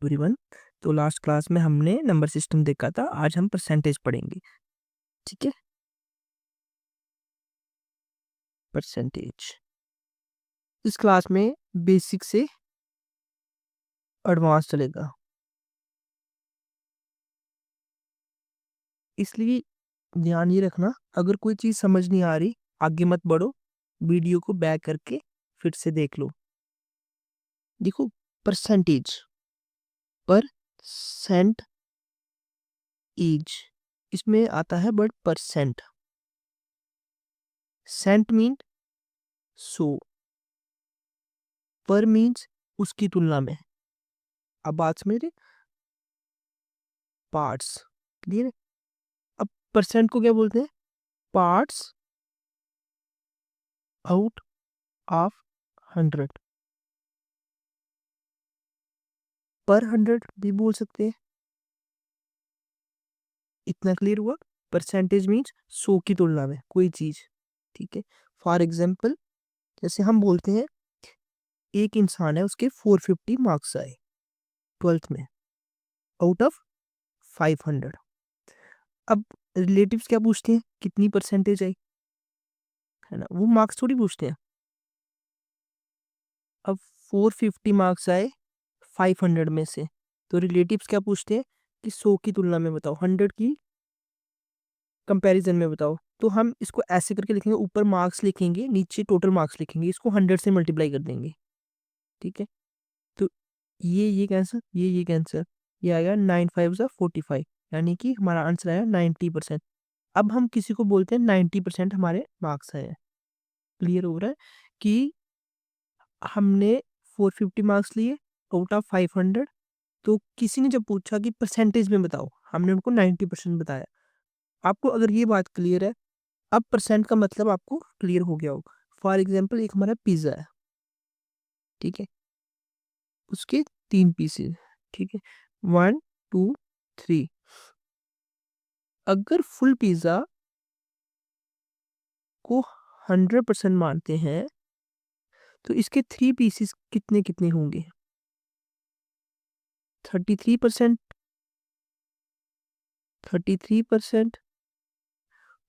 Everyone. तो last class में हमने नंबर सिस्टम देखा था, आज हम परसेंटेज पढ़ेंगे। ठीक है, परसेंटेज इस क्लास में बेसिक से एडवांस चलेगा, इसलिए ध्यान ये रखना, अगर कोई चीज़ समझ नहीं आ रही आगे मत बढ़ो, वीडियो को बैक करके फिर से देख लो। देखो, परसेंटेज, परसेंट एज, इसमें आता है वर्ड परसेंट। सेंट मीन 100, पर मीन्स उसकी तुलना में। अब बात समझ रहे, पार्ट्स क्लियर है। अब परसेंट को क्या बोलते हैं? पार्ट्स आउट ऑफ 100, पर 100 भी बोल सकते हैं। इतना क्लियर हुआ? परसेंटेज मीन्स 100 की तुलना में कोई चीज। ठीक है, फॉर एग्जाम्पल जैसे हम बोलते हैं एक इंसान है, उसके 450 मार्क्स आए 12th में आउट ऑफ 500। अब रिलेटिव्स क्या पूछते हैं? कितनी परसेंटेज आई, है ना, वो मार्क्स थोड़ी पूछते हैं। अब 450 मार्क्स आए 500 में से, तो रिलेटिव्स क्या पूछते हैं कि 100 की तुलना में बताओ, 100 की कंपैरिजन में बताओ। तो हम इसको ऐसे करके लिखेंगे, ऊपर मार्क्स लिखेंगे, नीचे टोटल मार्क्स लिखेंगे, इसको 100 से मल्टीप्लाई कर देंगे। ठीक है, तो ये कैंसर, ये कैंसर, ये आएगा 9 5 ज़ा 45, यानी कि हमारा आंसर आया 90%। अब हम किसी को बोलते हैं 90% हमारे मार्क्स आए हैं। क्लियर हो रहा है कि हमने 450 मार्क्स लिए आउट ऑफ 500, तो किसी ने जब पूछा कि परसेंटेज में बताओ, हमने उनको 90% बताया। आपको अगर ये बात क्लियर है, अब परसेंट का मतलब आपको क्लियर हो गया होगा। फॉर एग्जाम्पल एक हमारा पिज्ज़ा है, ठीक है, उसके 3 पीसेस, ठीक है, 1 2 3। अगर फुल पिज्ज़ा को 100% मानते हैं, तो इसके 3 पीसेस कितने कितने होंगे? 33%, 33%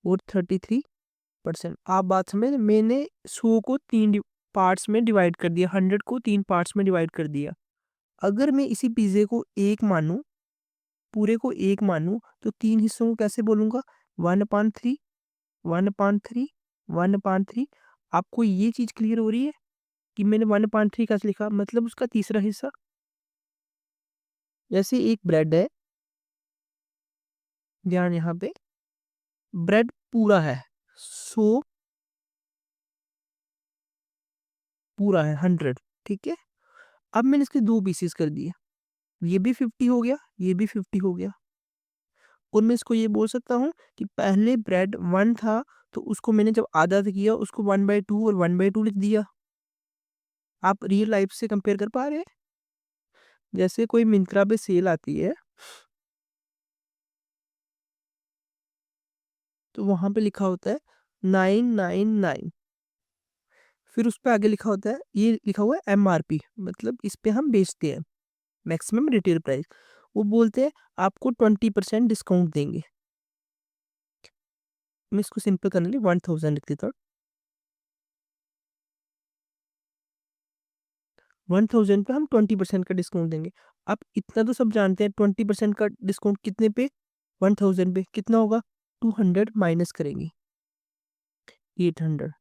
और 33%। आप बात समझ, मैंने 100 को 3 पार्ट्स में डिवाइड कर दिया, 100 को 3 पार्ट्स में डिवाइड कर दिया। अगर मैं इसी पिज़्ज़े को एक मानूं, पूरे को एक मानूं, तो 3 हिस्सों को कैसे बोलूंगा? 1/3, 1/3, 1/3। आपको ये चीज क्लियर हो रही है कि मैंने 1/3 कैसे लिखा, मतलब उसका तीसरा हिस्सा। जैसे एक ब्रेड है, ध्यान यहाँ पे, ब्रेड पूरा है, 100 पूरा है, 100, ठीक है। अब मैंने इसके 2 पीसेस कर दिए, ये भी 50 हो गया, ये भी 50 हो गया। और मैं इसको ये बोल सकता हूँ कि पहले ब्रेड 1 था, तो उसको मैंने जब आधा किया, उसको 1/2 और 1/2 लिख दिया। आप रियल लाइफ से कंपेयर कर पा रहे हैं? जैसे कोई मिंत्रा पे सेल आती है, तो वहां पे लिखा होता है 999, फिर उस पे आगे लिखा होता है, ये लिखा हुआ है MRP, मतलब इस पे हम बेचते हैं, मैक्सिमम रिटेल प्राइस। वो बोलते हैं आपको 20% डिस्काउंट देंगे। मैं इसको सिंपल करने के लिए 1000 लिख देता हूँ। 1000 पे हम 20% का डिस्काउंट देंगे। आप इतना तो सब जानते हैं, 20% का डिस्काउंट कितने पे? 1000 पे कितना होगा? 200 माइनस करेंगे, 800।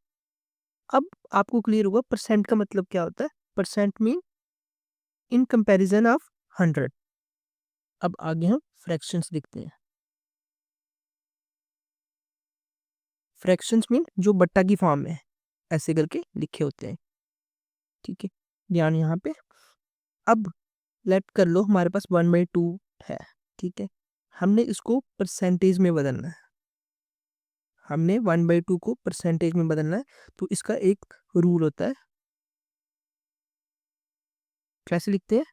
अब आपको क्लियर होगा परसेंट का मतलब क्या होता है। Percent mean in comparison of 100। अब आगे हम फ्रैक्शंस लिखते हैं। फ्रैक्शंस मीन जो बट्टा की फॉर्म में है, ऐसे करके लिखे होते हैं, ठीक है। ध्यान यहाँ पे, अब लेट कर लो हमारे पास 1/2 है, ठीक है, हमने इसको परसेंटेज में बदलना है, हमने 1/2 को परसेंटेज में बदलना है। तो इसका एक रूल होता है, कैसे लिखते हैं?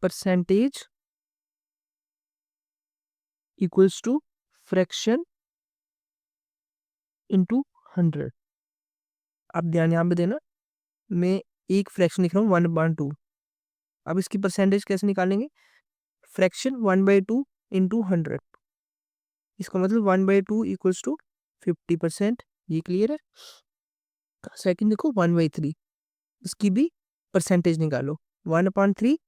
Percentage equals to fraction into 100। अब ध्यान यहाँ पे देना, मैं एक फ्रैक्शन लिख रहा हूँ 1/2। अब इसकी परसेंटेज कैसे निकालेंगे? फ्रैक्शन 1/2 इंटू 100, इसका मतलब 1/2 इक्वल्स टू 50%। ये क्लियर है। सेकंड देखो 1/3, इसकी भी परसेंटेज निकालो। 1/3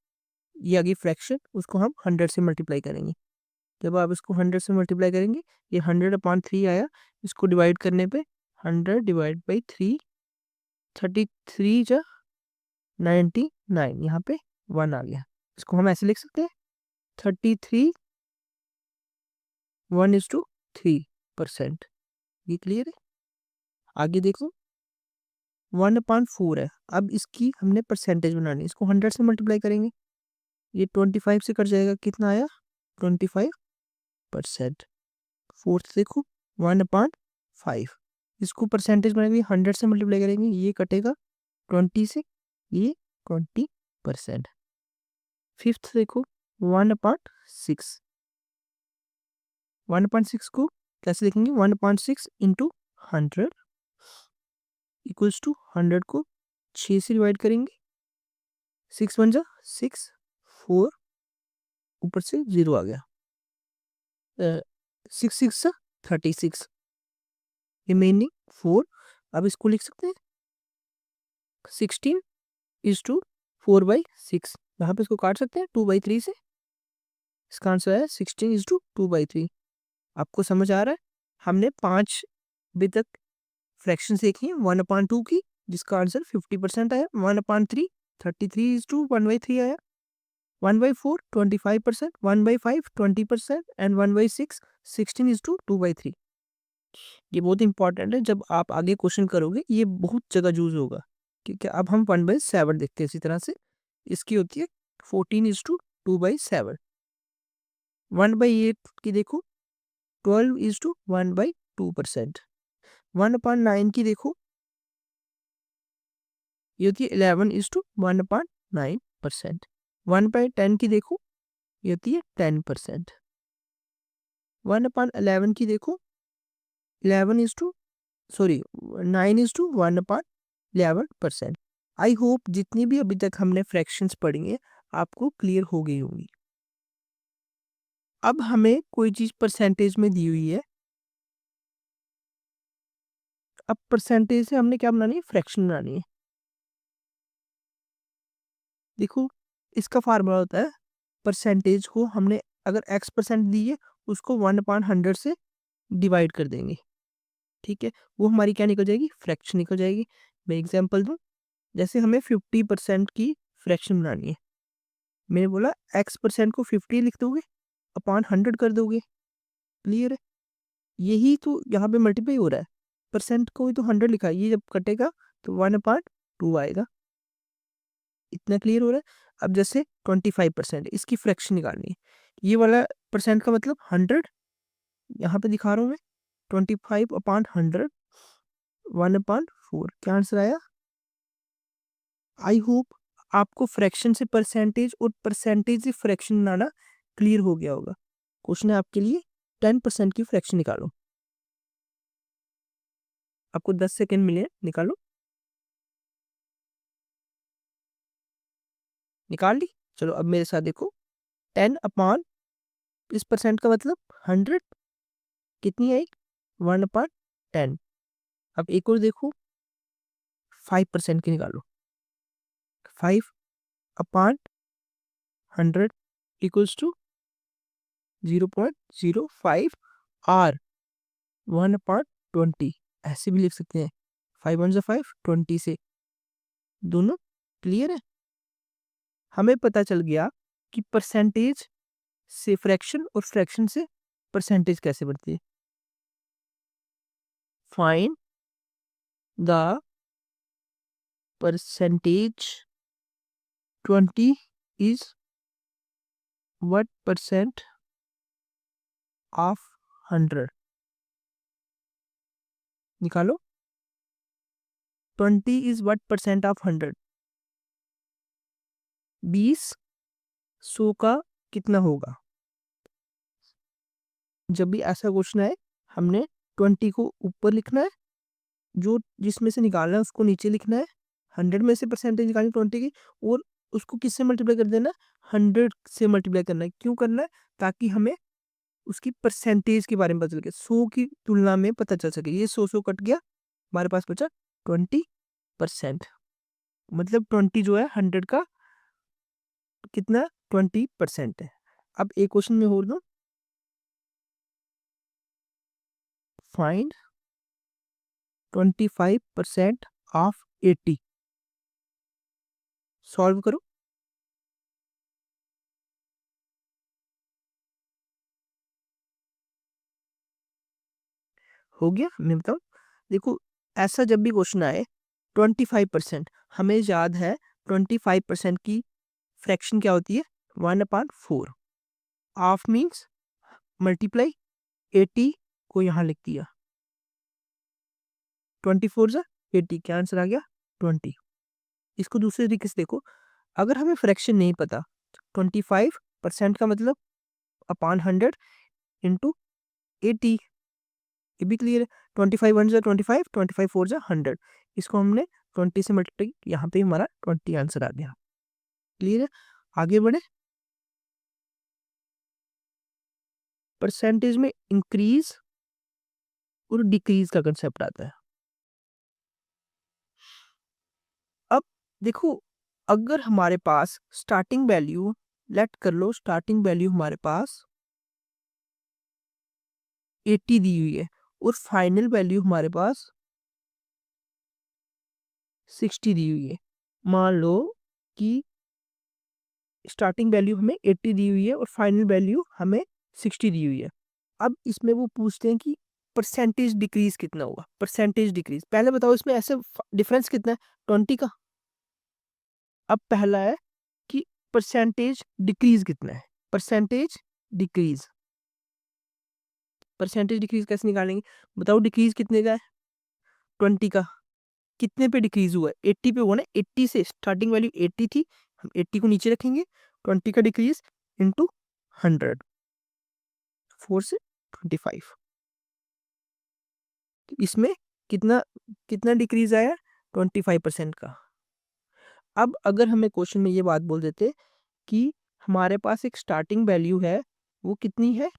ये आगे फ्रैक्शन, उसको हम 100 से मल्टीप्लाई करेंगे। जब आप इसको 100 से मल्टीप्लाई करेंगे, ये 100/3 आया, इसको डिवाइड करने पे 100 डिवाइड बाई 3, 33 जा 99, यहाँ पे 1 आ गया। इसको हम ऐसे लिख सकते हैं 33 1:3%। ये क्लियर है। आगे देखो 1/4 है, अब इसकी हमने परसेंटेज बनानी है, इसको 100 से मल्टीप्लाई करेंगे, ये 25 से कट जाएगा, कितना आया 25%। फोर्थ देखो 1/5, इसको परसेंटेज बनाएंगे 100 से मल्टीप्लाई करेंगे, ये कटेगा 20 से, ये 20%। फिफ्थ देखो 1/6, 1/6 को कैसे लिखेंगे, 1/6 इंटू 100 इक्वल्स टू 100 को 6 से डिवाइड करेंगे, 6 1 जा 6, 4 ऊपर से 0 आ गया, 6 6 जा 36, रिमेनिंग 4। अब इसको लिख सकते हैं 16:4/6, यहाँ पे इसको काट सकते हैं 2/3 से, इसका आंसर है 16:2/3। आपको समझ आ रहा है। हमने 5 अभी तक फ्रैक्शन देखी है 1/2 की, जिसका आंसर 50% आया, 1/3 33:1/3 आया, 1/4 25%, 1/5 20% एंड 1/6 16:2/3। ये बहुत इंपॉर्टेंट है, जब आप आगे क्वेश्चन करोगे ये बहुत जगह यूज होगा। ठीक है, अब हम 1/7 देखते हैं। इसी तरह से इसकी होती है 14:2/7। 1/8 की देखो 12:1/2%। 1/9 की देखो ये होती है 11:1/9%। 1/10 की देखो ये होती है 10%। 1/11 की देखो 9:1/11%। आई होप जितनी भी अभी तक हमने फ्रैक्शंस पढ़ी है आपको क्लियर हो गई होंगी। अब हमें कोई चीज परसेंटेज में दी हुई है, अब परसेंटेज से हमने क्या बनानी है, फ्रैक्शन बनानी है। देखो इसका फार्मूला होता है, परसेंटेज को हमने अगर x% दी है उसको 1/100 से डिवाइड कर देंगे। ठीक है, वो हमारी क्या निकल जाएगी, फ्रैक्शन निकल जाएगी। मैं एग्जांपल दूं, जैसे हमें 50% की फ्रैक्शन बनानी है, मैंने बोला x% को 50 लिख दोगे अपॉन 100 कर दोगे। क्लियर है, यही तो यहाँ पे मल्टीप्लाई हो रहा है, परसेंट को भी तो 100 लिखा है, ये जब कटेगा तो 1/2 आएगा। इतना क्लियर हो रहा है। अब जैसे 25% इसकी फ्रैक्शन निकालनी है, ये वाला परसेंट का मतलब 100, यहाँ पे दिखा रहा हूँ मैं 25/100 1/4। क्या आंसर आया। आई होप आपको फ्रैक्शन से परसेंटेज और परसेंटेज से फ्रैक्शन बनाना क्लियर हो गया होगा। क्वेश्चन है आपके लिए 10% की फ्रैक्शन निकालो, आपको 10 सेकेंड मिले, निकालो। निकाल ली, चलो अब मेरे साथ देखो 10/, इस परसेंट का मतलब 100, कितनी आई 1/10। अब एक और देखो 5% की निकालो, 5/100 इक्वल्स टू 0.05 आर 1/20, ऐसे भी लिख सकते हैं 5 1 5 20 से। दोनों क्लियर है। हमें पता चल गया कि परसेंटेज से फ्रैक्शन और फ्रैक्शन से परसेंटेज कैसे बनती है। Find the percentage 20 is what percent of 100। निकालो 20 is what percent of 100। 20 100 का कितना होगा। जब भी ऐसा क्वेश्चन है हमने 20 को ऊपर लिखना है, जो जिसमें से निकालना है उसको नीचे लिखना है, 100 में से परसेंटेज निकालनी 20 की, और उसको किससे मल्टीप्लाई कर देना, 100 से मल्टीप्लाई करना है। क्यों करना है, ताकि हमें उसकी परसेंटेज के बारे में पता चल गया, 100 की तुलना में पता चल सके। ये 100 कट गया, हमारे पास बचा 20%। मतलब 20 जो है 100 का कितना 20% है। अब एक क्वेश्चन में और दो, फाइंड 25% ऑफ 80। सॉल्व करो। हो गया, मैं बताऊं, देखो ऐसा जब भी क्वेश्चन आए 25%, हमें याद है 25% की फ्रैक्शन क्या होती है, 1/4। हाफ मीन्स मल्टीप्लाई 80 को यहाँ लिख दिया, 24 जा 80, क्या आंसर आ गया 20। इसको दूसरे तरीके से देखो, अगर हमें फ्रैक्शन नहीं पता, 25% का मतलब अपॉन 100 इंटू 80, ये भी क्लियर है। 25 1 जा 25, 25 4 जा 100, इसको हमने 20 से मल्टीप्लाई, यहाँ पे हमारा 20 आंसर आ गया। क्लियर है, आगे बढ़े। परसेंटेज में इंक्रीज और डिक्रीज का कंसेप्ट आता है। अब देखो, अगर हमारे पास स्टार्टिंग वैल्यू, लेट कर लो स्टार्टिंग वैल्यू हमारे पास 80 दी हुई है और फाइनल वैल्यू हमारे पास 60 दी हुई है। मान लो कि स्टार्टिंग वैल्यू हमें 80 दी हुई है और फाइनल वैल्यू हमें 60 दी हुई है। अब इसमें वो पूछते हैं कि परसेंटेज डिक्रीज कितना होगा, परसेंटेज डिक्रीज। पहले बताओ इसमें ऐसे डिफरेंस कितना है, 20 का। अब पहला है कि परसेंटेज डिक्रीज कितना है, परसेंटेज डिक्रीज, परसेंटेज डिक्रीज कैसे निकालेंगे, बताओ डिक्रीज कितने का है, 20 का। कितने पे डिक्रीज हुआ है, 80 पे हुआ ना, 80 से स्टार्टिंग वैल्यू 80 थी, हम 80 को नीचे रखेंगे, 20 का डिक्रीज इंटू 100, 4 से 25। इसमें कितना कितना डिक्रीज आया, 25% का। अब अगर हमें क्वेश्चन में ये बात बोल देते कि हमारे पास एक स्टार्टिंग वैल्यू है, वो कितनी है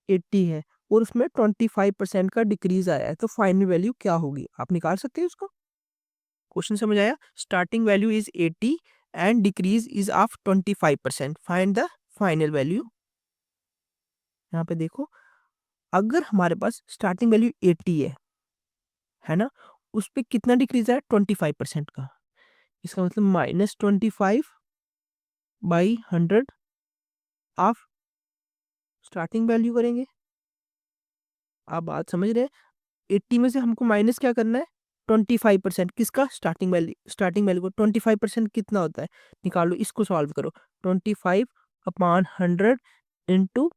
80 है, और उसमें 25% का डिक्रीज आया है, तो फाइनल वैल्यू क्या होगी, आप निकाल सकते हैं उसको। क्वेश्चन समझ आया, starting value is 80 and decrease is of 25%, find the final value. यहाँ पे देखो, अगर हमारे पास स्टार्टिंग वैल्यू 80 है ना, उस पर कितना डिक्रीज है 25% का, इसका मतलब -25/100 ऑफ स्टार्टिंग वैल्यू करेंगे। आप बात समझ रहे हैं, 80 में से हमको माइनस क्या करना है, 25%, किसका, स्टार्टिंग वैल्यू, स्टार्टिंग वैल्यू को 25% कितना होता है, निकालो, इसको सॉल्व करो। 25/100 इंटू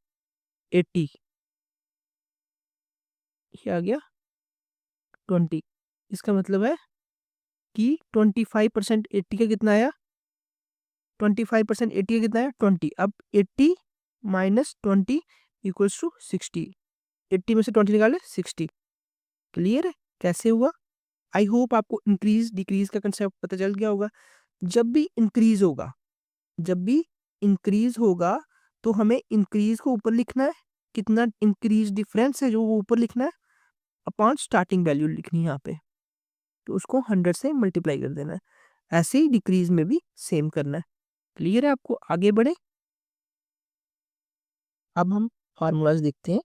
80, ये आ गया 20। इसका मतलब है कि 25% 80 का कितना आया, 25% 80 का कितना आया 20। अब 80 माइनस 20 इक्वल्स टू 60, 80 में से 20 निकाले 60। क्लियर है कैसे हुआ। आई होप आपको इंक्रीज डिक्रीज का कंसेप्ट पता चल गया होगा। जब भी इंक्रीज होगा, जब भी इंक्रीज होगा, तो हमें इंक्रीज को ऊपर लिखना है, कितना इंक्रीज डिफरेंस है जो वो ऊपर लिखना है, अपॉन स्टार्टिंग वैल्यू लिखनी है यहाँ पे, तो उसको 100 से मल्टीप्लाई कर देना है। ऐसे ही डिक्रीज में भी सेम करना है। क्लियर है आपको, आगे बढ़े। अब हम फार्मूलाज देखते हैं,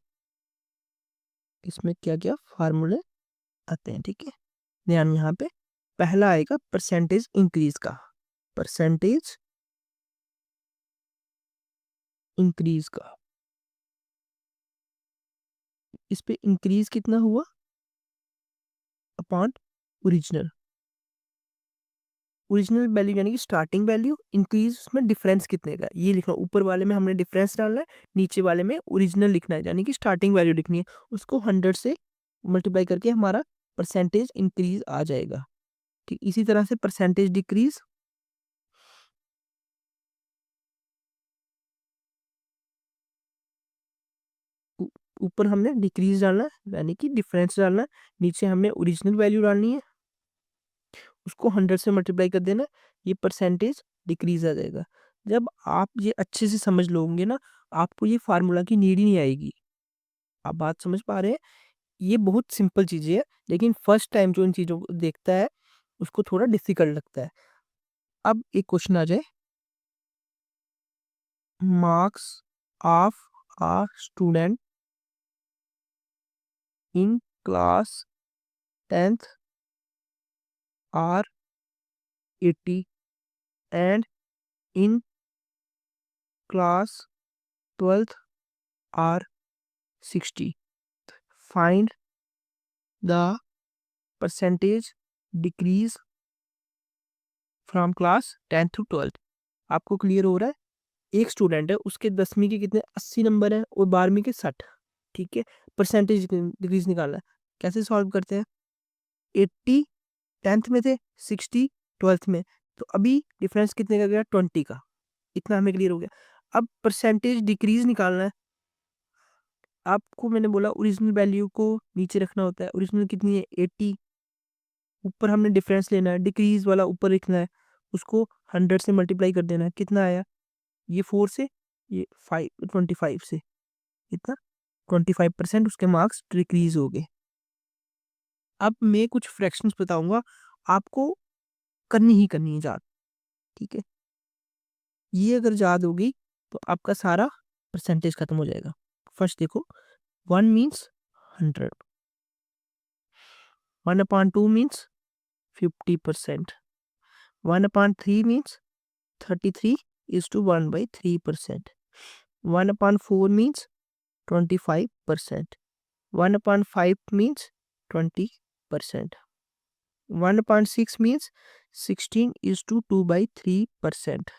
इसमें क्या क्या फार्मूले आते हैं, ठीक है। ध्यान, यहाँ पे पहला आएगा परसेंटेज इंक्रीज का, परसेंटेज इंक्रीज का। इस पे इंक्रीज कितना हुआ अपॉन ओरिजिनल, ओरिजिनल वैल्यू यानी कि स्टार्टिंग वैल्यू, इंक्रीज उसमें डिफरेंस कितने का, ये लिखना। ऊपर वाले में हमने डिफरेंस डालना है, नीचे वाले में ओरिजिनल लिखना है, यानी कि स्टार्टिंग वैल्यू लिखनी है। उसको 100 से मल्टीप्लाई करके हमारा परसेंटेज इंक्रीज आ जाएगा। ठीक, इसी तरह से परसेंटेज डिक्रीज, ऊपर हमने डिक्रीज डालना है यानी कि डिफरेंस डालना है, नीचे हमने ओरिजिनल वैल्यू डालनी है, उसको 100 से मल्टीप्लाई कर देना है। ये परसेंटेज डिक्रीज आ जाएगा। जब आप ये अच्छे से समझ लोगे ना, आपको ये फार्मूला की नीड ही नहीं आएगी। आप बात समझ पा रहे हैं? ये बहुत सिंपल चीज़ें है, लेकिन फर्स्ट टाइम जो इन चीज़ों को देखता है उसको थोड़ा डिफिकल्ट लगता है। अब एक क्वेश्चन आ जाए, marks of a student in class 10th are 80 and in class 12th are 60. Find the percentage decrease from class 10th to 12th. आपको क्लियर हो रहा है? एक स्टूडेंट है, उसके 10वीं के कितने 80 नंबर हैं और 12वीं के 60। ठीक है, परसेंटेज डिक्रीज निकालना है। कैसे सॉल्व करते हैं? 80 10th में थे, 60 12th में, तो अभी डिफरेंस कितने का गया? 20 का। इतना हमें क्लियर हो गया। अब परसेंटेज डिक्रीज निकालना है। आपको मैंने बोला ओरिजिनल वैल्यू को नीचे रखना होता है। ओरिजिनल कितनी है? 80। ऊपर हमने डिफरेंस लेना है, डिक्रीज वाला ऊपर लिखना है, उसको 100 से मल्टीप्लाई कर देना है। कितना आया? ये 4 से, ये 25 से, इतना 25% उसके मार्क्स डिक्रीज हो गए। अब मैं कुछ फ्रैक्शंस बताऊंगा, आपको करनी ही करनी है याद। ठीक है, ये अगर याद होगी तो आपका सारा परसेंटेज खत्म हो जाएगा। फर्स्ट देखो, 1 means 100, 1/2 means 50%, 1/3 means 33 is to 1/3%. 1/4 means 25%. 1/5 means 20%. 1/6 means 16 is to 2/3%.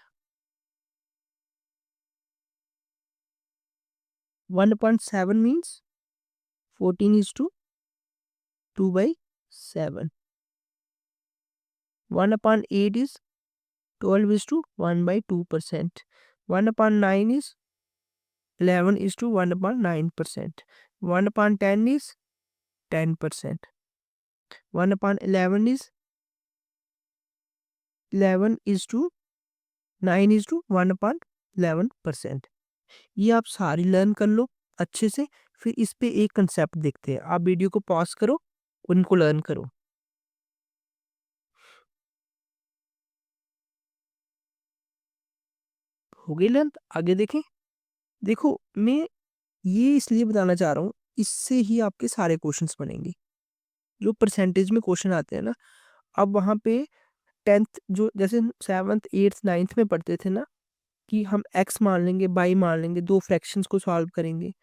1/7 means 14 is to 2/7. 1/8 is 12 is to 1/2%. 1/9 is 11 is to 1/9%. 1/10 is 10%. 1/11 is 11 is to 9 is to 1/11%. ये आप सारी लर्न कर लो अच्छे से। फिर इस पे एक कंसेप्ट देखते हैं। आप वीडियो को पॉज करो, उनको लर्न करो। हो गई लर्न? आगे देखें। देखो, मैं ये इसलिए बताना चाह रहा हूँ, इससे ही आपके सारे क्वेश्चंस बनेंगे। जो परसेंटेज में क्वेश्चन आते हैं ना, अब वहाँ पे 10th जो जैसे 7th 8th 9th में पढ़ते थे ना, कि हम एक्स मान लेंगे, बाई मान लेंगे, दो फ्रैक्शंस को सॉल्व करेंगे।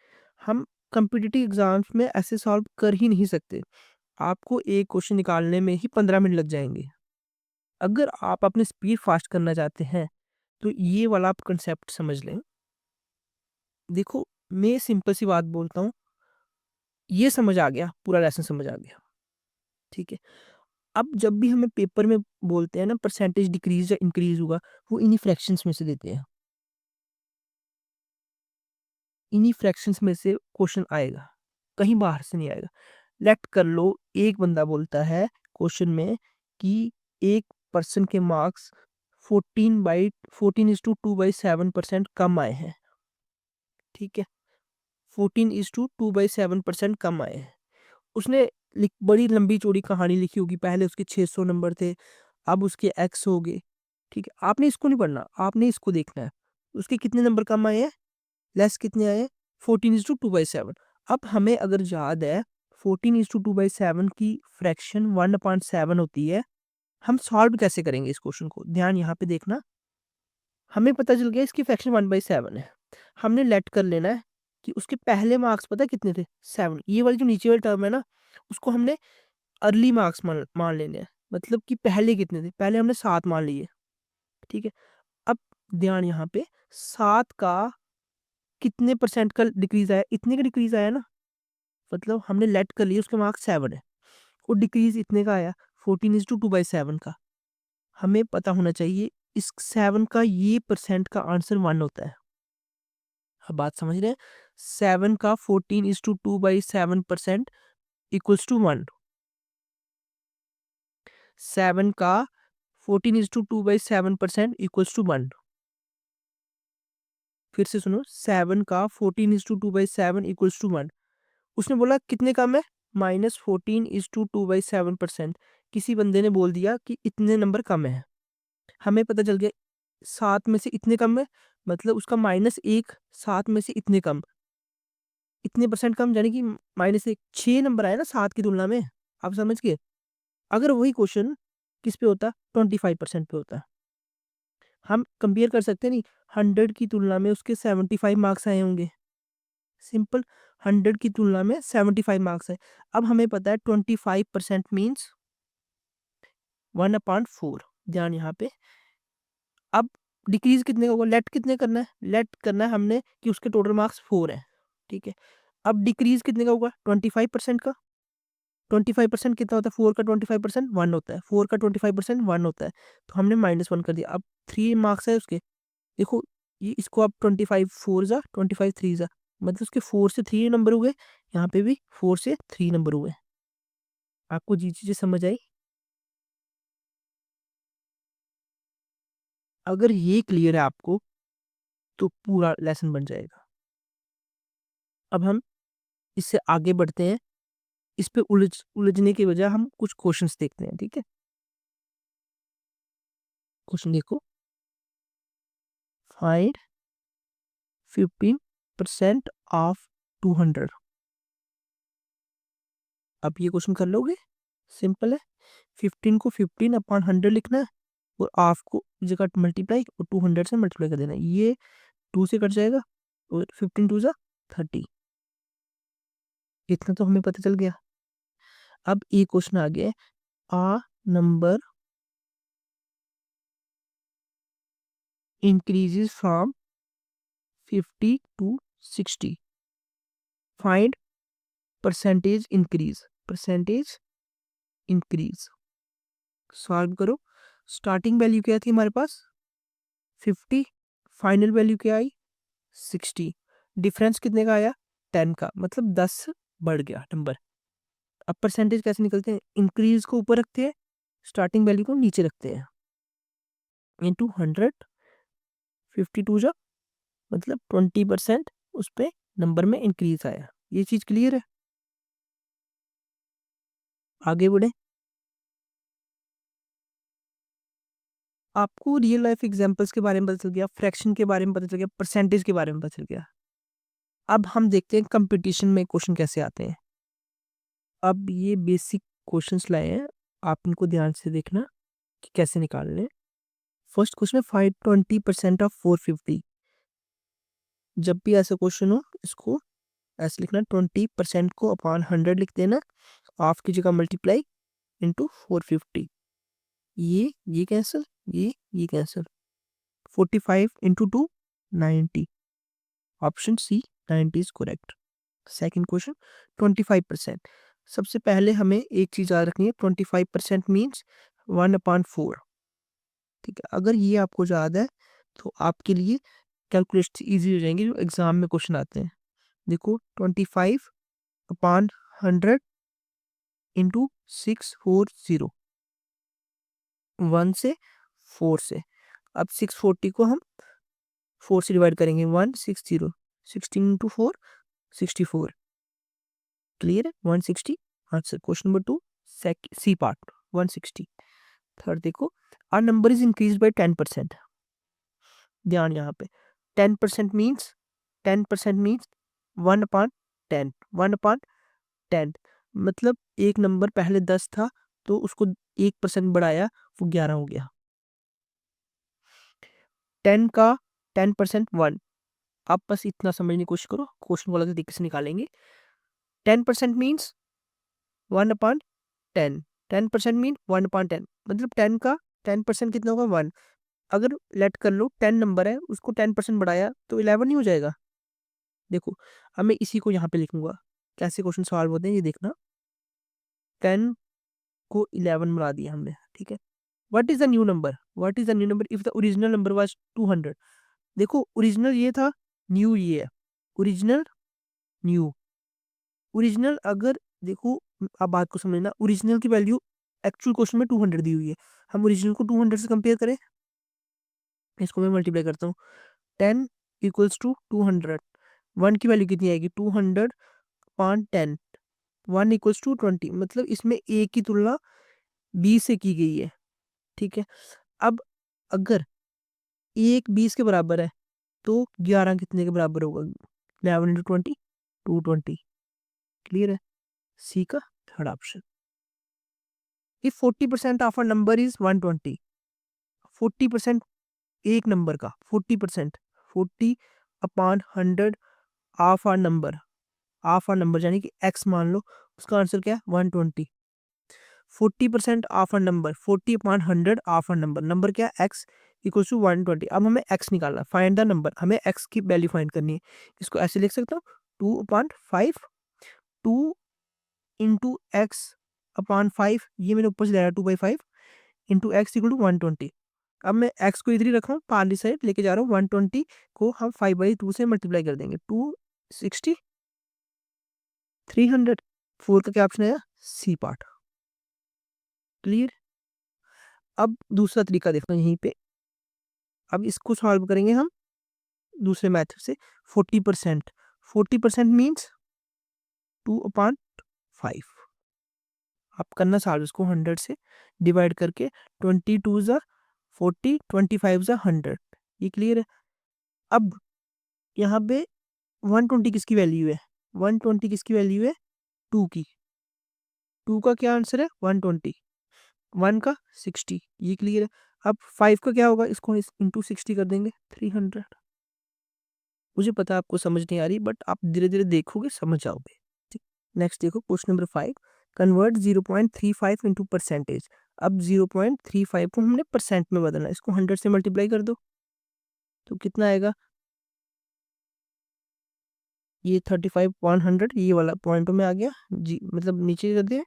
हम कॉम्पिटिटिव एग्जाम्स में ऐसे सॉल्व कर ही नहीं सकते। आपको एक क्वेश्चन निकालने में ही 15 मिनट लग जाएंगे। अगर आप अपनी स्पीड फास्ट करना चाहते हैं तो ये वाला आप कंसेप्ट समझ लें। देखो, मैं सिंपल सी बात बोलता हूँ, ये समझ आ गया, पूरा लेसन समझ आ गया। ठीक है, अब जब भी हमें पेपर में बोलते हैं ना परसेंटेज डिक्रीज या इंक्रीज होगा, वो इन्हीं फ्रैक्शंस में से देते हैं। इन्हीं फ्रैक्शंस में से क्वेश्चन आएगा, कहीं बाहर से नहीं आएगा। लेट कर लो, एक बंदा बोलता है क्वेश्चन में कि एक पर्सन के मार्क्स 14/2/7% कम आए हैं। ठीक है, 14/2/7% कम आए हैं। उसने बड़ी लंबी चौड़ी कहानी लिखी होगी, पहले उसके 600 नंबर थे, अब उसके एक्स हो गए। ठीक है, आपने इसको नहीं पढ़ना, आपने इसको देखना है उसके कितने नंबर कम आए हैं, लेस कितने आए? 14/2/7। अब हमें अगर याद है 14/2/7 की फ्रैक्शन 1/7 होती है, हम सॉल्व कैसे करेंगे इस क्वेश्चन को? ध्यान यहाँ पे देखना। हमें पता चल गया इसकी फ्रैक्शन 1/7 है। हमने लेट कर लेना है कि उसके पहले मार्क्स पता है कितने थे? 7। ये वाली जो नीचे वाली टर्म है ना, उसको हमने अर्ली मार्क्स मान मान लेने हैं। मतलब कि पहले कितने थे? पहले हमने 7 मान लिए। ठीक है, अब ध्यान यहाँ पे, 7 का कितने परसेंट का डिक्रीज आया? इतने का डिक्रीज आया ना, मतलब हमने लेट कर लिया उसके मार्क्स 7 है और डिक्रीज इतने का आया 14/2/7 का। हमें पता होना चाहिए इस 7 का ये परसेंट का आंसर 1 होता है। अब बात समझ रहे हैं? 7 का 14/2/7% इक्वल्स टू 1। 7 का 14:2/7% इक्वल्स टू 1। फिर से सुनो, 7 का 14:2/7 इक्वल्स टू 1। उसने बोला कितने कम है, -14:2/7%। किसी बंदे ने बोल दिया कि इतने नंबर कम है, हमें पता चल गया 7 में से इतने कम है, मतलब उसका -1 7 में से इतने कम, इतने परसेंट कम, यानी कि -1 6 नंबर आए ना 7 की तुलना में। आप समझ गए? अगर वही क्वेश्चन किस पे होता, 25% पे होता, हम कंपेयर कर सकते नहीं, 100 की तुलना में उसके 75 मार्क्स आए होंगे, सिंपल। 100 की तुलना में 75 मार्क्स है। अब हमें पता है 25% मीन्स 1/4। ध्यान यहाँ पे। अब डिक्रीज कितने का होगा, लेट कितने करना है, लेट करना है हमने कि उसके टोटल मार्क्स 4 है, ठीक है। अब डिक्रीज कितने का होगा, 25% का। 25% कितना होता है, 4 का 25% 1 होता है, 4 का 25% 1 होता है, तो हमने -1 कर दिया। अब 3 मार्क्स है उसके, देखो ये इसको आप 25 4 जा 25 3 जा, मतलब उसके 4 से 3 नंबर हुए, यहाँ पे भी 4 से 3 नंबर हुए। आपको जी चीजें समझ आई? अगर ये क्लियर है आपको तो पूरा लेसन बन जाएगा। अब हम इससे आगे बढ़ते हैं, इस पे उलझने के बजाय हम कुछ क्वेश्चंस देखते हैं, ठीक है। क्वेश्चन देखो, फाइंड 15% ऑफ 200। अब ये क्वेश्चन कर लोगे, सिंपल है। 15 को 15/100 लिखना है, और हाफ को जगह मल्टीप्लाई और 200 से मल्टीप्लाई कर देना है। ये 2 से कट जाएगा, और 15 2 जा 30। इतना तो हमें पता चल गया। अब एक क्वेश्चन आ गया, a number increases from 50 to 60, find percentage increase, percentage increase. Solve करो। स्टार्टिंग वैल्यू क्या थी हमारे पास, 50, फाइनल वैल्यू क्या आई, 60। डिफरेंस कितने का आया, 10 का, मतलब 10 बढ़ गया नंबर। अब परसेंटेज कैसे निकलते हैं, इंक्रीज को ऊपर रखते हैं, स्टार्टिंग वैल्यू को नीचे रखते हैं, इंटू 100, 52 जा, मतलब 20% उस पे नंबर में इंक्रीज आया। ये चीज क्लियर है? आगे बढ़े। आपको रियल लाइफ एग्जांपल्स के बारे में पता चल गया, फ्रैक्शन के बारे में पता चल गया, परसेंटेज के बारे में पता चल गया। अब हम देखते हैं कंपटीशन में क्वेश्चन कैसे आते हैं। अब ये बेसिक क्वेश्चंस लाए हैं, आप इनको ध्यान से देखना कि कैसे निकालने हैं। फर्स्ट क्वेश्चन है, फाइंड 20% ऑफ 450। जब भी ऐसा क्वेश्चन हो, इसको ऐसे लिखना, 20% को अपॉन 100 लिख देना, हाफ की जगह मल्टीप्लाई इंटू 450। ये कैंसिल, ये cancel, 45 into 2 90। Option C 90 is correct. Second question, 25%। सबसे पहले हमें एक चीज याद रखनी है, 25% मीन्स 1/4, ठीक है। अगर ये आपको याद है तो आपके लिए कैलकुलेशन इजी हो जाएंगे जो एग्जाम में क्वेश्चन आते हैं। देखो, 25/100 इंटू 640, 1 से 4 से। अब 640 को हम 4 से डिवाइड करेंगे, 160, 16 इंटू 4 64। क्लियर है, 160 answer. Question number 2, C part, 160। Third देखो, our number is increase by 10%। ध्यान यहाँ पे, 10% मीन्स 10% मीन्स 1/10, 1/10, मतलब एक नंबर पहले 10 था तो उसको 1% बढ़ाया, वो 11 हो गया। 10 का 10% 1। आप बस इतना समझने की कोशिश करो, क्वेश्चन को अलग तरीके से निकालेंगे। 10% मीन्स 1/10, 10% मीन 1/10, मतलब 10 का 10% कितना होगा, 1। अगर लेट कर लो 10 नंबर है, उसको 10% बढ़ाया तो 11 नहीं हो जाएगा। देखो, अब मैं इसी को यहाँ पे लिखूंगा, कैसे क्वेश्चन सॉल्व होते हैं ये देखना। 10 को 11 बना दिया हमने, ठीक है। What is the new number, what is the new number if the original number was 200। देखो, ओरिजिनल ये था, न्यू ये है, ओरिजिनल न्यू। ओरिजिनल अगर देखो, आप बात को समझना, ओरिजिनल की वैल्यू एक्चुअल क्वेश्चन में 200 दी हुई है, हम ओरिजिनल को 200 से कंपेयर करें, इसको मैं मल्टीप्लाई करता हूँ, 10 इक्वल्स टू 200, 1 की वैल्यू कितनी आएगी 200 अपॉन 10, 1 इक्वल्स टू 20, मतलब इसमें ए की तुलना बी से की गई है, ठीक है। अब अगर एक 20 के बराबर है तो 11 कितने के बराबर होगा, 11 इंटू 20 220, क्लियर है, सी का third option. If 40% of a number is 120, 40% एक नंबर का 40%, 40 upon 100 of our number, of our number यानी कि एक्स मान लो, उसका आंसर क्या है 120। 40% of a number, 40 upon 100 of a number, number क्या है एक्स इक्वल टू 120। अब हमें एक्स निकालना, फाइंड द नंबर, हमें एक्स की वैल्यू फाइंड करनी है। इसको ऐसे लिख सकता हूँ 2 अपॉन 5, 2 इंटू एक्स अपॉन 5, ये मैंने ऊपर से लाया 2/5 इंटू एक्स इक्वल टू 120। अब मैं एक्स को इधर ही रखा हूँ, पारली साइड लेके जा रहा हूँ, 120 को हम 5/2 से मल्टीप्लाई कर देंगे, 260, 300, 4 का क्या ऑप्शन आया, सी पार्ट, क्लियर। अब दूसरा तरीका देखना यहीं पे, अब इसको सॉल्व करेंगे हम दूसरे मेथड से, 40%, 40% मीन्स 2/5, आप करना सॉल्व इसको 100 से डिवाइड करके, 22 ज़ा 40, 25 ज़ा 100, ये क्लियर है। अब यहाँ पे 120 किसकी वैल्यू है, 120 किसकी वैल्यू है 2 की, 2 का क्या आंसर है 120, 1 का 60, ये क्लियर है। अब 5 का क्या होगा, इसको इंटू 60 कर देंगे 300। मुझे पता है आपको समझ नहीं आ रही, बट आप धीरे धीरे देखोगे समझ जाओगे, ठीक। नेक्स्ट देखो question number 5, convert 0.35 into percentage. अब 0.35 को हमने परसेंट में बदलना है, इसको 100 से मल्टीप्लाई कर दो तो कितना आएगा, ये 35/100, ये वाला पॉइंटों में आ गया जी, मतलब नीचे कर दिया,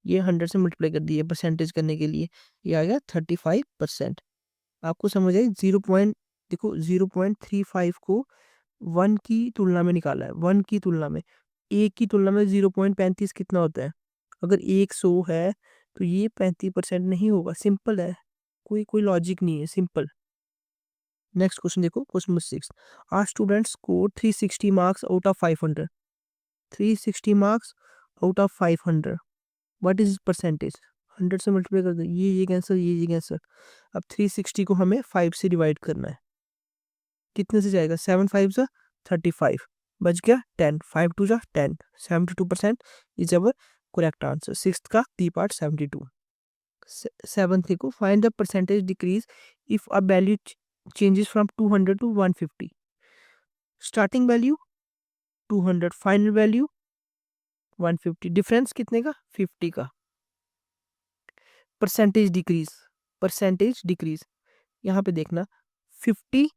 ये 100 से मल्टीप्लाई कर दिया परसेंटेज करने के लिए, ये आ गया 35%। आपको समझ आई, देखो 0.35 को 1 की तुलना में निकाला है, 1 की तुलना में, एक की तुलना में 0.35 कितना होता है, अगर एक 100 है तो ये 35% नहीं होगा, सिंपल है, कोई कोई लॉजिक नहीं है, सिंपल। नेक्स्ट क्वेश्चन देखो, question number 6, our student score 360 marks out of 500, 360 marks out of 500, what is percentage, 100 से मल्टीप्लाई कर दो, ये कैंसर, ये कैंसर। अब 360 को हमें 5 से डिवाइड करना है, कितने से जाएगा, 7 5 ज़ा 35, बच गया 10, 5 2 ज़ा 10, 72% is our correct answer. Sixth का डी पार्ट 72। सेवंथ देखो, find the percentage decrease if a value changes from 200 to 150, starting value 200, final value 150, difference कितने का 50 का। परसेंटेज डिक्रीज, परसेंटेज डिक्रीज, यहाँ पे देखना 50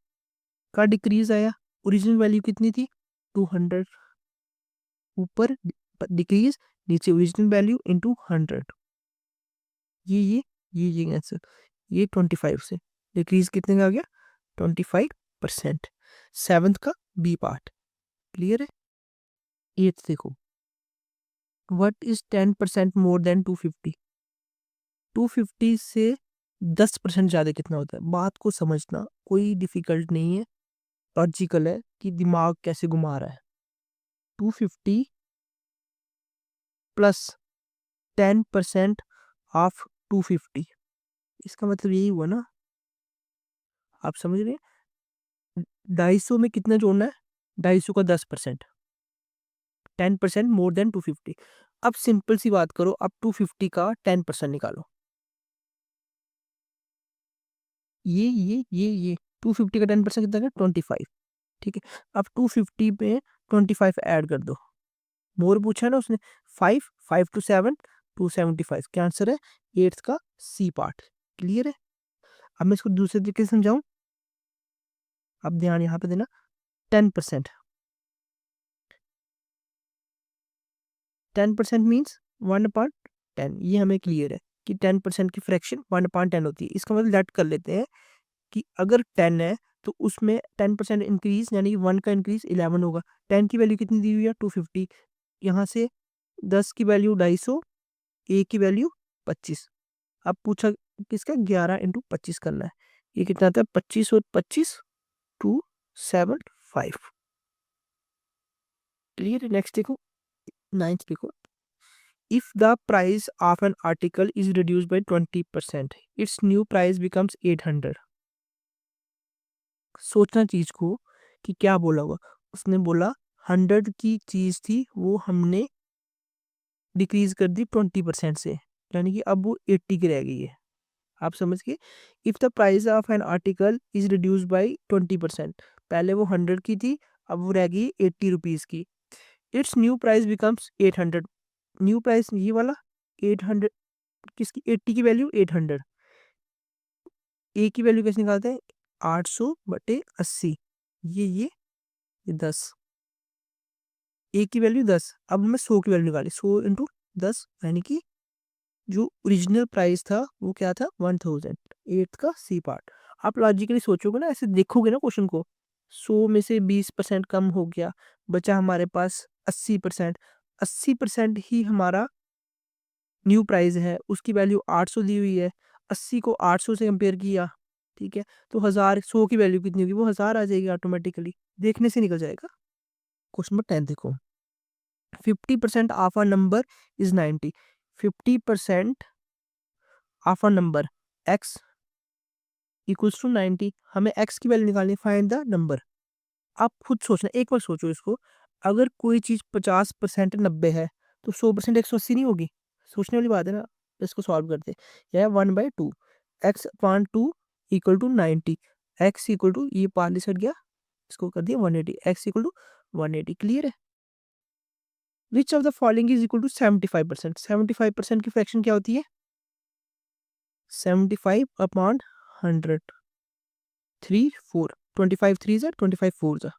का डिक्रीज आया, ओरिजिनल वैल्यू कितनी थी 200, ऊपर डिक्रीज, नीचे ओरिजिनल वैल्यू इंटू 100, ये आंसर, ये 25 से डिक्रीज कितने का आ गया 25%। सेवंथ का बी पार्ट, क्लियर है। एट्थ देखो, व्हाट इज 10% मोर देन 250, 250 से 10% ज़्यादा कितना होता है, बात को समझना कोई डिफिकल्ट नहीं है, लॉजिकल है कि दिमाग कैसे घुमा रहा है। 250 प्लस 10% ऑफ 250, इसका मतलब यही हुआ ना, आप समझ रहे हैं, 250 में कितना जोड़ना है, 250 का 10%, 10% मोर देन 250। अब सिंपल सी बात करो, अब 250 का 10% निकालो, ये 250 का 10% कितना है 25, ठीक है। अब 250 पे 25 ऐड कर दो, मोर पूछा है ना उसने, 5 5 टू 7 275, क्या आंसर है एट्थ का सी पार्ट, क्लियर है। अब मैं इसको दूसरे तरीके से समझाऊं, अब ध्यान यहाँ पे देना, 10%, 10% मीन्स 1/10, ये हमें क्लियर है कि 10% की फ्रैक्शन 1/10 होती है। इसका मतलब लेट कर लेते हैं कि अगर 10 है तो उसमें 10% इंक्रीज यानी कि 1 का इंक्रीज 11 होगा। 10 की वैल्यू कितनी दी हुई है 250, यहाँ से 10 की वैल्यू 250, ए की वैल्यू 25, अब पूछा किसका 11 इंटू 25 करना है, ये कितना आता है 25 और 25 275। क्लियर। नेक्स्ट देखो, नाइन्थ देखो, if the price of an article is reduce by 20% it's new price becomes 800। सोचना चीज को कि क्या बोला होगा। उसने बोला 100 की चीज थी, वो हमने डिक्रीज कर दी 20% से, यानी कि अब वो 80 की रह गई है। आप समझ गए। If the price of an article is reduce by 20%, पहले वो 100 की थी, अब वो रह गई 80 रुपीज की। It's new price becomes 800। New price ये वाला 800, किसकी 80 की वैल्यू 800। ए की वैल्यू कैसे निकालते हैं, 800/80, ये 10। ए की वैल्यू 10, अब हमें 100 की वैल्यू निकाली, 100 इंटू 10, यानी कि जो ओरिजिनल प्राइस था वो क्या था 1000। एट्थ का सी पार्ट। आप लॉजिकली सोचोगे ना, ऐसे देखोगे ना क्वेश्चन को, 100 में से 20% कम हो गया, बचा हमारे पास 80%। 80% ही हमारा न्यू प्राइस है, उसकी वैल्यू 800 दी हुई है, 80 को 800 से कंपेयर किया, ठीक है, तो 1000, 100 की वैल्यू कितनी होगी, वो 1000 आ जाएगी ऑटोमेटिकली, देखने से निकल जाएगा। क्वेश्चन नंबर 10 देखो, 50% of a number is 90। 50% of a number x equals to 90। हमें x की वैल्यू निकालनी, फाइंड द नंबर। आप खुद सोचना, एक बार सोचो इसको, अगर कोई चीज 50% 90 है तो 100% 180 नहीं होगी। सोचने वाली बात है ना। इसको सॉल्व करते, यह 1/2 x/2 equal to 90। x equal to, ये पार्ली सट गया, इसको कर दिया 180, x इक्वल टू 180। क्लियर है। Which of the following is equal to 75%। 75% की फ्रैक्शन क्या होती है, 75/100। 3 4, 25 3 जा 25 4 जा,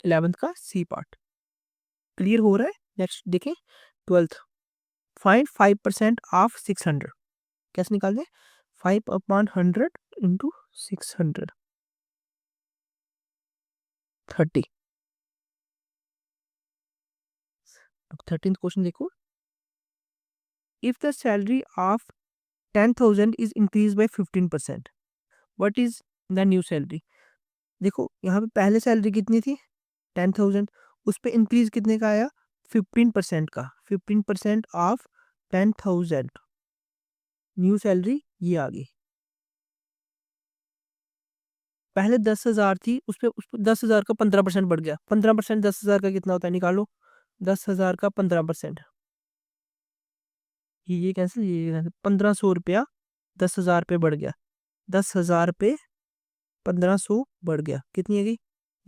11th का सी पार्ट। क्लियर हो रहा है। नेक्स्ट देखें, 12th, फाइंड 5% ऑफ 600। कैसे निकालते हैं, 5/100 इंटू 600, 30। अब 13th क्वेश्चन देखो, if the salary of 10,000 is increase bye 15%, what is the new salary. देखो यहाँ पे पहले सैलरी कितनी थी 10,000, उस पर इंक्रीज कितने का आया 15% का। 15% ऑफ 10,000, न्यू सैलरी ये आ गई। पहले 10,000 थी, उस पर 10,000 का 15% बढ़ गया। 15% 10,000 का कितना होता है, निकालो। 10,000 का 15%, ये कैंसिल, ये कैंसिल। 1,500 रुपया 10,000 पे बढ़ गया। 10,000 पे 1,500 बढ़ गया, कितनी है गई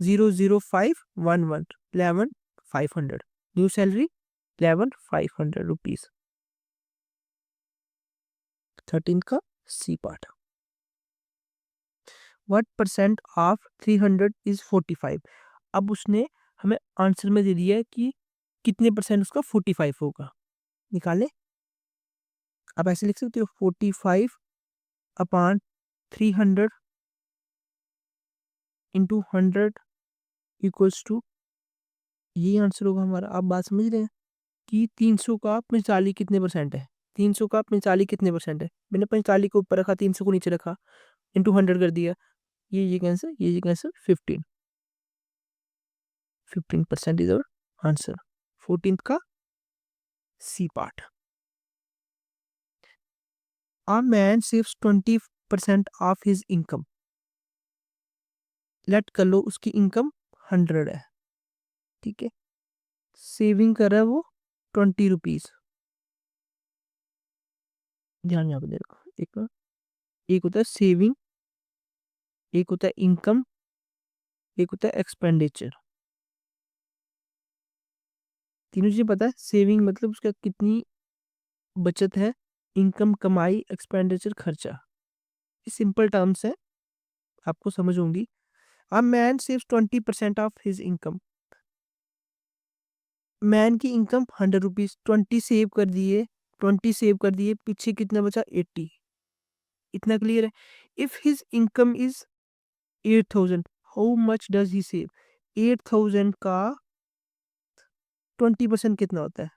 00511, 11,500। New salary 11,500 rupees. 13 का C part, what percent of 300 is 45। अब उसने हमें आंसर में दे दिया है कि कितने परसेंट उसका 45 होगा, निकाले। आप ऐसे लिख सकते हो 45/300 इंटू 100 इक्वल्स टू, ये आंसर होगा हमारा। आप बात समझ रहे हैं कि 300 का 45 कितने परसेंट है, 300 का 45 कितने परसेंट है। मैंने 45 को ऊपर रखा, 300 को नीचे रखा, इंटू 100 कर दिया, ये कैंसर, ये cancer, 15% is our answer. 14th का C part, a man saves 20% of his income. Let कर लो उसकी इनकम 100 है, ठीक है, सेविंग कर रहा है वो 20 रुपीज। ध्यान यहाँ पे दे रखो, एक होता है सेविंग, एक होता है इनकम, एक होता है एक्सपेंडिचर। तीनों चीजें पता है, सेविंग मतलब उसका कितनी बचत है, इनकम कमाई, एक्सपेंडिचर खर्चा। ये सिंपल टर्म्स है, आपको समझ होंगी। A man saves 20% of his income. Man की इनकम 100 रुपीज, 20 सेव कर दिए, 20 सेव कर दिए, पीछे कितना बचा 80। इतना क्लियर है। If his income is 8,000, how much does he save. 8,000 का 20% कितना होता है,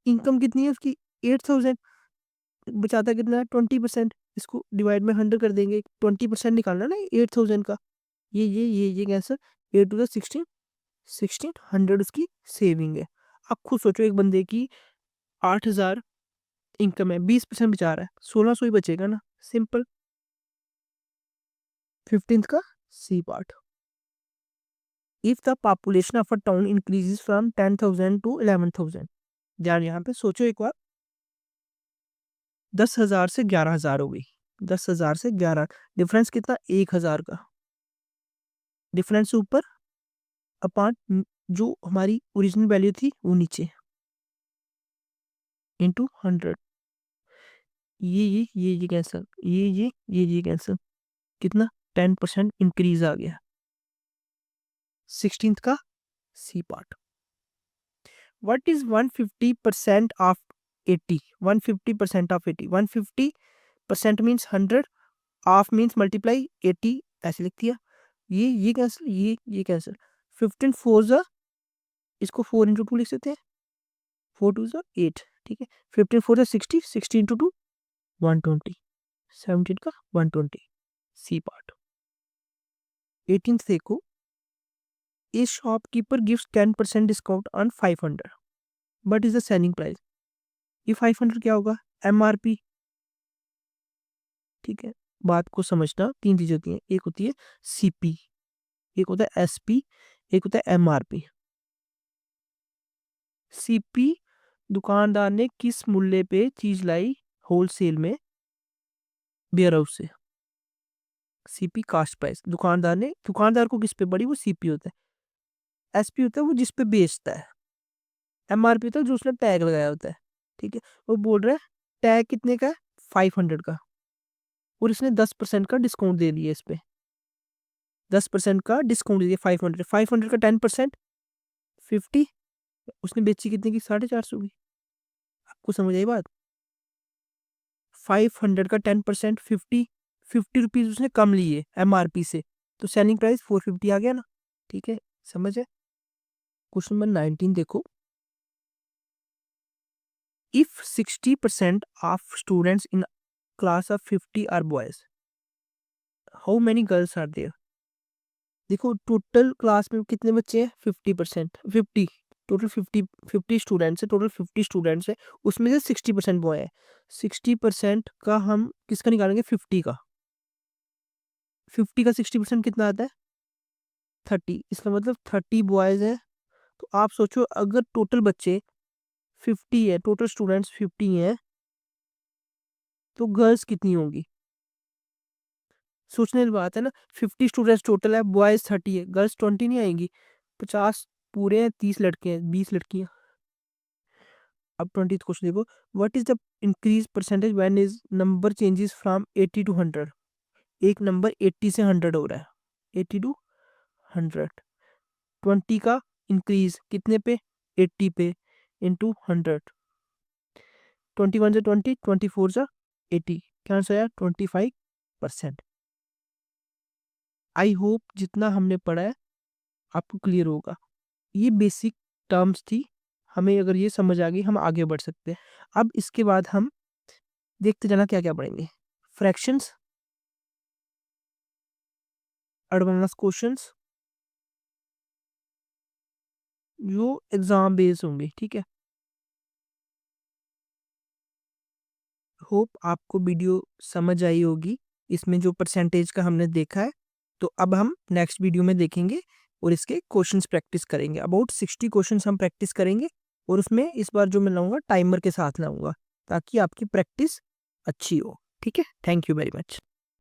इनकम कितनी है उसकी 8,000, बचाता कितना है 20%। इसको डिवाइड में 100 कर देंगे, 20% निकालना ना 8000 का। ये कैंसर 8 टू द 16, 1600 उसकी सेविंग है। अब खुद सोचो, एक बंदे की 8000 इनकम है, 20% बचा रहा है, 1600 ही बचेगा ना, सिंपल। 15th का C part, if the population of a town increases from 10,000 to 11,000। ध्यान यहाँ पे सोचो एक बार, 10,000 से 11,000 हो गई, 10,000 से 11, डिफरेंस कितना 1,000 का डिफरेंस ऊपर, अपॉन जो हमारी ओरिजिनल वैल्यू थी वो नीचे, इंटू 100। ये कैंसिल, ये कैंसिल, कितना 10% इंक्रीज आ गया। 16th का C part, what is 150% of 80, 150% of 80, 150% means 100, of means multiply 80, ऐसे लिख दिया। ये कैंसिल, ये कैंसिल, 15 4 जा, इसको 4 इंटू 2 लिख सकते हैं, 4 2 जा 8, ठीक है। 15 4 जा 60, 60 इंटू 2 120, 17 का 120 सी पार्ट। 18th देखो, a shopkeeper gives 10% discount on 500, but is the selling price. ये 500 क्या होगा, MRP, ठीक है। बात को समझना, तीन चीजें होती हैं, एक होती है CP, एक होता है SP, एक होता है MRP। CP दुकानदार ने किस मूल्य पे चीज लाई होलसेल में वेयर हाउस से। CP कास्ट प्राइस, दुकानदार को किस पे पड़ी, वो CP होता है। SP होता है वो जिस पे बेचता है। MRP होता है जो उसने टैग लगाया होता है, ठीक है। वो बोल रहा है टैग कितने का है, 500 का, और इसने 10% का डिस्काउंट दे दिया, इस पे 10% का डिस्काउंट दे दिया, 500 का 10% 50, उसने बेची कितने की, 450 की। आपको समझ आई बात, 500 का 10% 50 रुपीज उसने कम लिए MRP से, तो सेलिंग प्राइस 450 आ गया ना, ठीक है, समझ है। क्वेश्चन नंबर 19 देखो, if 60% of students in class of 50 are boys, how many girls are there. देखो टोटल क्लास में कितने बच्चे हैं, 50%, 50, टोटल 50 स्टूडेंट्स है, टोटल 50 स्टूडेंट्स है, उसमें से 60% बॉय है। 60% का हम किसका निकालेंगे, 50 का, 50 का 60% कितना आता है, 30, इसका मतलब 30 बॉयज है। तो आप सोचो अगर टोटल बच्चे 50 है, टोटल स्टूडेंट्स 50 हैं, तो गर्ल्स कितनी होंगी, सोचने की बात है ना। 50 स्टूडेंट्स टोटल है, बॉयज 30 है, गर्ल्स 20 नहीं आएंगी। 50 पूरे हैं, 30 लड़के हैं, 20 लड़कियां। अब 20th क्वेश्चन देखो, what is the increase percentage when is number changes from 80 to 100। एक नंबर 80 से 100 हो रहा है, 80 टू 100, 20 का इंक्रीज कितने पे, 80 पे, इंटू 100, 21 से 20, 24 से 80, क्या आंसर आया 25%। आई होप जितना हमने पढ़ा है आपको क्लियर होगा। ये बेसिक टर्म्स थी, हमें अगर ये समझ आ गई हम आगे बढ़ सकते हैं। अब इसके बाद हम देखते जाना क्या क्या पढ़ेंगे, फ्रैक्शंस, एडवांस क्वेश्चंस जो एग्जाम बेस्ड होंगे, ठीक है। होप आपको वीडियो समझ आई होगी, इसमें जो परसेंटेज का हमने देखा है। तो अब हम नेक्स्ट वीडियो में देखेंगे और इसके क्वेश्चंस प्रैक्टिस करेंगे। अबाउट 60 क्वेश्चंस हम प्रैक्टिस करेंगे, और उसमें इस बार जो मैं लाऊंगा टाइमर के साथ लाऊंगा, ताकि आपकी प्रैक्टिस अच्छी हो, ठीक है। Thank you very much.